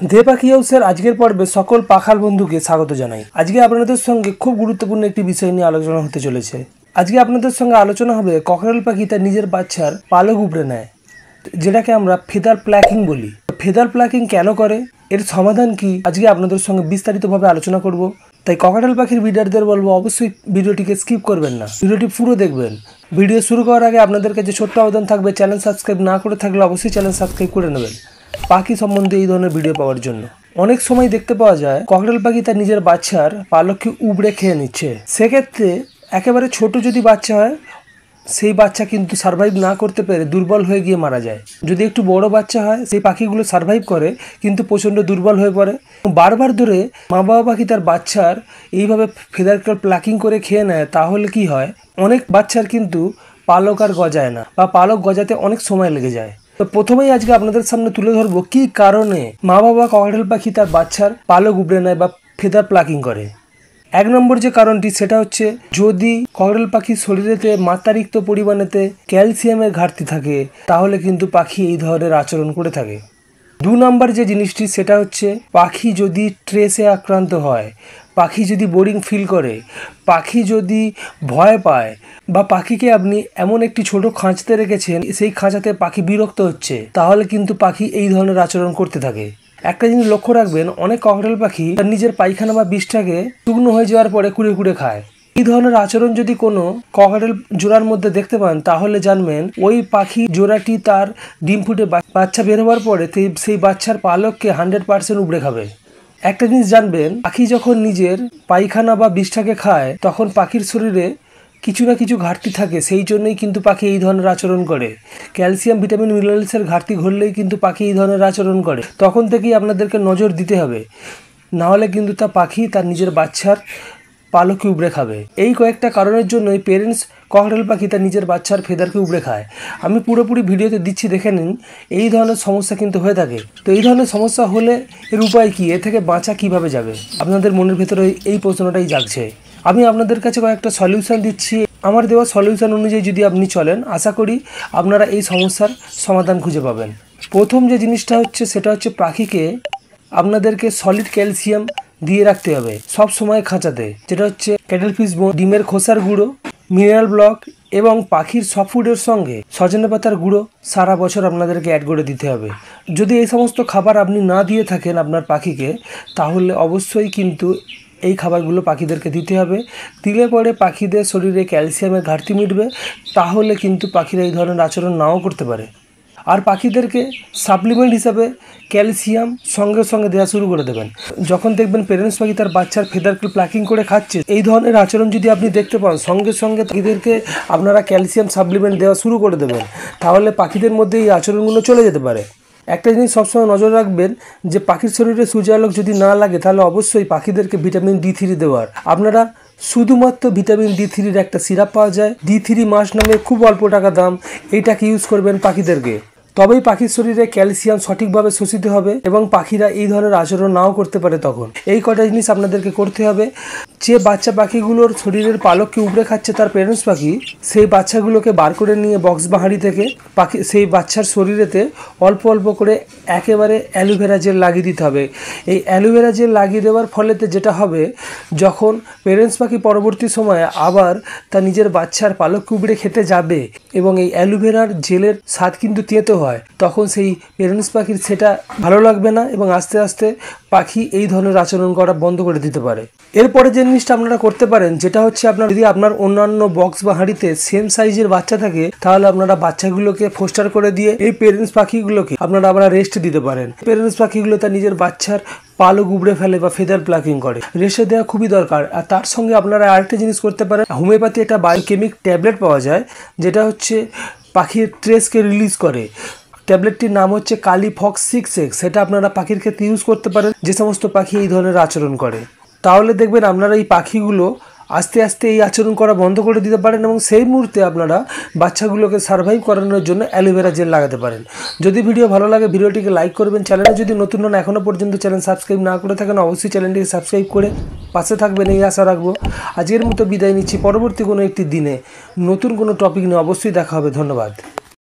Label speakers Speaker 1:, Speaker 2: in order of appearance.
Speaker 1: দে পাখি হাউসের আজকের পর্বে সকল পাখাল বন্ধুকে স্বাগত জানাই। আজকে আপনাদের সঙ্গে খুব গুরুত্বপূর্ণ একটি বিষয় নিয়ে আলোচনা হতে চলেছে। আজকে আপনাদের সঙ্গে আলোচনা হবে ককরেল পাখি তার নিজের বাচ্চার পালক উপড়ে নেয়, যেটাকে আমরা ফেদার প্লাকিং বলি। ফেদার প্লাকিং কেন করে, এর সমাধান কি, আজকে আপনাদের সঙ্গে বিস্তারিতভাবে আলোচনা করব। তাই ককরেল পাখির বিডারদের বলবো অবশ্যই ভিডিওটিকে স্কিপ করবেন না, ভিডিওটি পুরো দেখবেন। ভিডিও শুরু করার আগে আপনাদের কাছে ছোট্ট আবেদন থাকবে, চ্যানেল সাবস্ক্রাইব না করে থাকলে অবশ্যই চ্যানেল সাবস্ক্রাইব করে নেবেন পাখি সম্বন্ধে এই ধরনের ভিডিও পাওয়ার জন্য। অনেক সময় দেখতে পাওয়া যায় ককরেল পাখি তার নিজের বাচ্চার পালককে উবড়ে খেয়ে নিচ্ছে। সেক্ষেত্রে একেবারে ছোট যদি বাচ্চা হয়, সেই বাচ্চা কিন্তু সার্ভাইভ না করতে পেরে দুর্বল হয়ে গিয়ে মারা যায়। যদি একটু বড় বাচ্চা হয়, সেই পাখিগুলো সার্ভাইভ করে কিন্তু প্রচণ্ড দুর্বল হয়ে পড়ে। বারবার ধরে মা বাবা পাখি তার বাচ্চার এইভাবে ফেদার প্লাকিং করে খেয়ে নেয়, তাহলে কি হয়, অনেক বাচ্চার কিন্তু পালক আর গজায় না, বা পালক গজাতে অনেক সময় লেগে যায়। তো প্রথমেই আজকে আপনাদের সামনে তুলে ধরবো কি কারণে মা বাবা ককরেল পাখি তার বাচ্চার পালক উপড়ে নেয় বা ফেদার প্লাকিং করে। এক নম্বর যে কারণটি সেটা হচ্ছে, যদি ককরেল পাখির শরীরেতে মাত্রাতিরিক্ত পরিমাণেতে ক্যালসিয়ামের ঘাটতি থাকে, তাহলে কিন্তু পাখি এই ধরনের আচরণ করে থাকে। দু নম্বর যে জিনিসটি সেটা হচ্ছে, পাখি যদি স্ট্রেসে আক্রান্ত হয়, পাখি যদি বোরিং ফিল করে, পাখি যদি ভয় পায়, বা পাখিকে আপনি এমন একটি ছোট খাঁচাতে রেখেছেন, সেই খাঁচাতে পাখি বিরক্ত হচ্ছে, তাহলে কিন্তু পাখি এই ধরনের আচরণ করতে থাকে। একটা জিনিস লক্ষ্য রাখবেন, অনেক ককরেল পাখি তার নিজের পায়খানা বা বিষটাকে শুকনো হয়ে যাওয়ার পরে কুড়ে কুড়ে খায়। এই ধরনের আচরণ যদি কোনো ককরেল জোড়ার মধ্যে দেখতে পান, তাহলে জানবেন ওই পাখি জোড়াটি তার ডিম ফুটে বাচ্চা বের হওয়ার পরে সেই বাচ্চার পালককে 100% উপড়ে খাবে। একটা জিনিস জানবেন, পাখি যখন নিজের পায়খানা বা বিষটাকে খায়, তখন পাখির শরীরে কিছু না কিছু ঘাটতি থাকে, সেই জন্যই কিন্তু পাখি এই ধরনের আচরণ করে। ক্যালসিয়াম, ভিটামিন, মিনারেলসের ঘাটতি ঘটলেই কিন্তু পাখি এই ধরনের আচরণ করে। তখন থেকেই আপনাদেরকে নজর দিতে হবে, নাহলে কিন্তু তা পাখি তার নিজের বাচ্চার পালককে উপড়ে খাবে। এই কয়েকটা কারণের জন্যই পেরেন্টস ককরেল পাখি তার নিজের বাচ্চার ফেদারকে উপড়ে খায়। আমি পুরোপুরি ভিডিওতে দিচ্ছি, দেখে নিন। এই ধরনের সমস্যা কিন্তু হয়ে থাকে। তো এই ধরনের সমস্যা হলে এর উপায় কি, এ থেকে বাঁচা কিভাবে যাবে, আপনাদের মনের ভেতরে এই প্রশ্নটাই জাগছে। আমি আপনাদের কাছে কয়েকটা সলিউশন দিচ্ছি। আমার দেওয়া সলিউশন অনুযায়ী যদি আপনি চলেন, আশা করি আপনারা এই সমস্যার সমাধান খুঁজে পাবেন। প্রথম যে জিনিসটা হচ্ছে সেটা হচ্ছে, পাখিকে আপনাদেরকে সলিড ক্যালসিয়াম দিয়ে রাখতে হবে সব সময় খাঁচাতে, যেটা হচ্ছে ক্যাটেল ফিশ বোন, ডিমের খোসার গুঁড়ো, মিনারেল ব্লক এবং পাখির সফট ফুডের সঙ্গে সজনে পাতার গুঁড়ো সারা বছর আপনাদেরকে অ্যাড করে দিতে হবে। যদি এই সমস্ত খাবার আপনি না দিয়ে থাকেন আপনার পাখিকে, তাহলে অবশ্যই কিন্তু এই খাবারগুলো পাখিদেরকে দিতে হবে। দিলে পরে পাখিদের শরীরে ক্যালসিয়ামের ঘাটতি মিটবে, তাহলে কিন্তু পাখিরা এই ধরনের আচরণ নাও করতে পারে। আর পাখিদেরকে সাপ্লিমেন্ট হিসাবে ক্যালসিয়াম সঙ্গে সঙ্গে দেওয়া শুরু করে দেবেন। যখন দেখবেন পেরেন্টস পাখি তার বাচ্চার ফেদারকে প্লাকিং করে খাচ্ছে, এই ধরনের আচরণ যদি আপনি দেখতে পান, সঙ্গে সঙ্গে পাখিদেরকে আপনারা ক্যালসিয়াম সাপ্লিমেন্ট দেওয়া শুরু করে দেবেন, তাহলে পাখিদের মধ্যে এই আচরণগুলো চলে যেতে পারে। একটা জিনিস সবসময় নজর রাখবেন, যে পাখির শরীরে সূর্যালোক যদি না লাগে, তাহলে অবশ্যই পাখিদেরকে ভিটামিন D3 দেওয়ার। আপনারা শুধুমাত্র ভিটামিন D3-র একটা সিরাপ পাওয়া যায়, D3 মাস নামে, খুব অল্প টাকা দাম। এইটাকে ইউজ করবেন পাখিদেরকে, তবেই পাখির শরীরে ক্যালসিয়াম সঠিকভাবে শোষিত হবে এবং পাখিরা এই ধরনের আচরণ নাও করতে পারে। তখন এই কটা জিনিস আপনাদেরকে করতে হবে। যে বাচ্চা পাখিগুলোর শরীরের পালককে উপড়ে খাচ্ছে তার পেরেন্টস পাখি, সেই বাচ্চাগুলোকে বার করে নিয়ে বক্স বা হাঁড়ি থেকে পাখি সেই বাচ্চার শরীরেতে অল্প অল্প করে একেবারে অ্যালোভেরা জেল লাগিয়ে দিতে হবে। এই অ্যালোভেরা জেল লাগিয়ে দেওয়ার ফলেতে যেটা হবে, যখন পেরেন্টস পাখি পরবর্তী সময়ে আবার তার নিজের বাচ্চার পালককে উপড়ে খেতে যাবে, এবং এই অ্যালোভেরার জেলের স্বাদ কিন্তু তেতো হয়, তখন সেই পেরেন্টস পাখির সেটা ভালো লাগবে না, এবং আস্তে আস্তে পাখি এই ধরনের আচরণ করা বন্ধ করে দিতে পারে। এরপরে যে জিনিসটা আপনারা করতে পারেন, যেটা হচ্ছে, আপনার যদি আপনার অন্যান্য বক্স বা হাঁড়িতে সেম সাইজের বাচ্চা থাকে, তাহলে আপনারা বাচ্চাগুলোকে ফোস্টার করে দিয়ে এই পেরেন্টস পাখিগুলোকে আপনারা আবার রেস্ট দিতে পারেন। পেরেন্টস পাখিগুলো তার নিজের বাচ্চার পালক উপড়ে ফেলে বা ফেদার প্লাকিং করে, রেস্টে দেওয়া খুবই দরকার। আর তার সঙ্গে আপনারা আরেকটা জিনিস করতে পারেন, হোমিওপ্যাথি একটা বায়োকেমিক ট্যাবলেট পাওয়া যায়, যেটা হচ্ছে পাখির স্ট্রেসকে রিলিজ করে। ট্যাবলেটটির নাম হচ্ছে কালিফক্স 6X। সেটা আপনারা পাখির ক্ষেত্রে ইউজ করতে পারেন, যে সমস্ত পাখি এই ধরনের আচরণ করে। তাহলে দেখবেন আপনারা এই পাখিগুলো আস্তে আস্তে এই আচরণ করা বন্ধ করে দিতে পারেন, এবং সেই মুহূর্তে আপনারা বাচ্চাগুলোকে সার্ভাইভ করানোর জন্য অ্যালোভেরা জেল লাগাতে পারেন। যদি ভিডিও ভালো লাগে, ভিডিওটিকে লাইক করবেন। চ্যানেলে যদি নতুন হন, এখনও পর্যন্ত চ্যানেল সাবস্ক্রাইব না করে থাকেন, অবশ্যই চ্যানেলটিকে সাবস্ক্রাইব করে পাশে থাকবেন, এই আশা রাখবো। আজকের মতো বিদায় নিচ্ছি। পরবর্তী কোনো একটি দিনে নতুন কোনো টপিক নিয়ে অবশ্যই দেখা হবে। ধন্যবাদ।